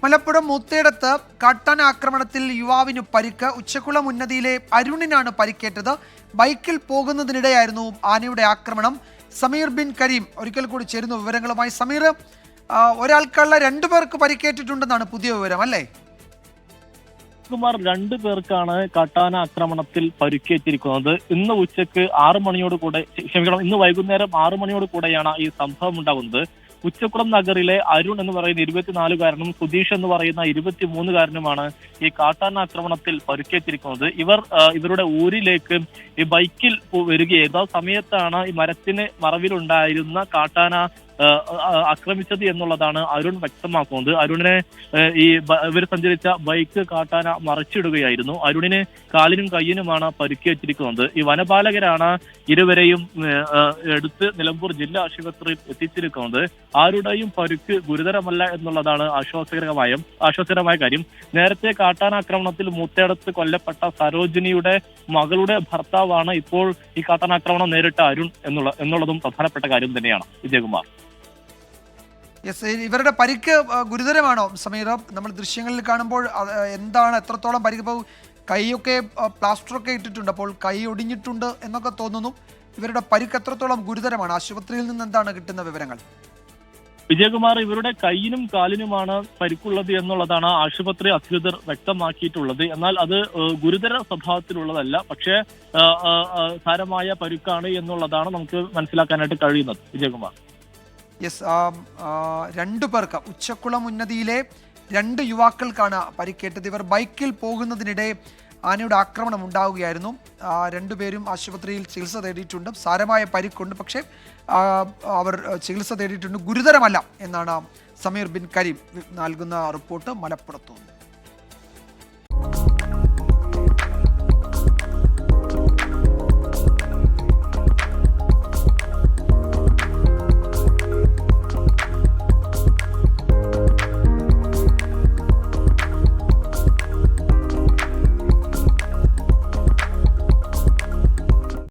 മലപ്പുറം മൂത്തേടത്ത് കാട്ടാന ആക്രമണത്തിൽ യുവാവിന് പരിക്ക്. ഉച്ചക്കുളം ഉന്നതിയിലെ അരുണിനാണ് പരിക്കേറ്റത്. ബൈക്കിൽ പോകുന്നതിനിടെയായിരുന്നു ആനയുടെ ആക്രമണം. സമീർ ബിൻ കരീം ഒരിക്കൽ കൂടി ചേരുന്നു വിവരങ്ങളുമായി. സമീർ, ഒരാൾക്കല്ല 2 പേർക്ക് പരിക്കേറ്റിട്ടുണ്ടെന്നാണ് പുതിയ വിവരം, അല്ലേ? കുമാർ, 2 പേർക്കാണ് കാട്ടാന ആക്രമണത്തിൽ പരിക്കേറ്റിരിക്കുന്നത്. ഇന്ന് ഉച്ചക്ക് 6 മണിയോട് കൂടെ ഇന്ന് വൈകുന്നേരം 6 മണിയോട് കൂടെയാണ് ഈ സംഭവം ഉണ്ടാകുന്നത്. ഉച്ചക്കുളം നഗറിലെ അരുൺ എന്ന് പറയുന്ന 24-കാരനും സുധീഷ് എന്ന് പറയുന്ന 23-കാരനുമാണ് ഈ കാട്ടാന ആക്രമണത്തിൽ പരിക്കേറ്റിരിക്കുന്നത്. ഇവരുടെ ഊരിലേക്ക് ഈ ബൈക്കിൽ വരികയായിരുന്നു. ആ സമയത്താണ് ഈ മരത്തിന് മറവിലുണ്ടായിരുന്ന കാട്ടാന ആക്രമിച്ചത് എന്നുള്ളതാണ് അരുൺ വ്യക്തമാക്കുന്നത്. അരുണിനെ ഇവർ സഞ്ചരിച്ച ബൈക്ക് കാട്ടാന മറിച്ചിടുകയായിരുന്നു. അരുണിന് കാലിനും കയ്യിനുമാണ് പരിക്കേറ്റിരിക്കുന്നത്. ഈ വനപാലകരാണ് ഇരുവരെയും എടുത്ത് നിലമ്പൂർ ജില്ലാ ആശുപത്രിയിൽ എത്തിച്ചിരിക്കുന്നത്. ആരുടെയും പരിക്ക് ഗുരുതരമല്ല എന്നുള്ളതാണ് ആശ്വാസകരമായ കാര്യം. നേരത്തെ കാട്ടാനാക്രമണത്തിൽ മൂത്തേടത്ത് കൊല്ലപ്പെട്ട സരോജിനിയുടെ മകളുടെ ഭർത്താവാണ് ഇപ്പോൾ ഈ കാട്ടാനാക്രമണം നേരിട്ട അരുൺ എന്നുള്ളതും പ്രധാനപ്പെട്ട കാര്യം തന്നെയാണ്. വിജയകുമാർ, ഇവരുടെ പരിക്ക് ഗുരുതരമാണോ സമീർ? നമ്മൾ ദൃശ്യങ്ങളിൽ കാണുമ്പോൾ എന്താണ്, എത്രത്തോളം പരിക്ക്? ഇപ്പോൾ കൈയൊക്കെ പ്ലാസ്റ്ററൊക്കെ ഇട്ടിട്ടുണ്ട്, അപ്പോൾ കൈ ഒടിഞ്ഞിട്ടുണ്ട് എന്നൊക്കെ തോന്നുന്നു. ഇവരുടെ പരിക്ക് എത്രത്തോളം ഗുരുതരമാണ്? ആശുപത്രിയിൽ നിന്ന് എന്താണ് കിട്ടുന്ന വിവരങ്ങൾ? വിജയകുമാർ, ഇവരുടെ കൈയിനും കാലിനുമാണ് പരിക്കുള്ളത് എന്നുള്ളതാണ് ആശുപത്രി അധികൃതർ വ്യക്തമാക്കിയിട്ടുള്ളത്. എന്നാൽ അത് ഗുരുതര സ്വഭാവത്തിലുള്ളതല്ല, പക്ഷേ സാരമായ പരിക്കാണ് എന്നുള്ളതാണ് നമുക്ക് മനസ്സിലാക്കാനായിട്ട് കഴിയുന്നത്. വിജയകുമാർ, 2 പേർക്ക് ഉച്ചക്കുളം ഉന്നതിയിലെ 2 യുവാക്കൾക്കാണ് പരിക്കേറ്റത്. ഇവർ ബൈക്കിൽ പോകുന്നതിനിടെ ആനയുടെ ആക്രമണം ഉണ്ടാവുകയായിരുന്നു. 2 പേരും ആശുപത്രിയിൽ ചികിത്സ തേടിയിട്ടുണ്ട്. സാരമായ പരിക്കുണ്ട്, പക്ഷേ അവർ ചികിത്സ തേടിയിട്ടുണ്ട്. ഗുരുതരമല്ല എന്നാണ് സമീർ ബിൻ കരീം നൽകുന്ന റിപ്പോർട്ട് മലപ്പുറത്തുനിന്ന്.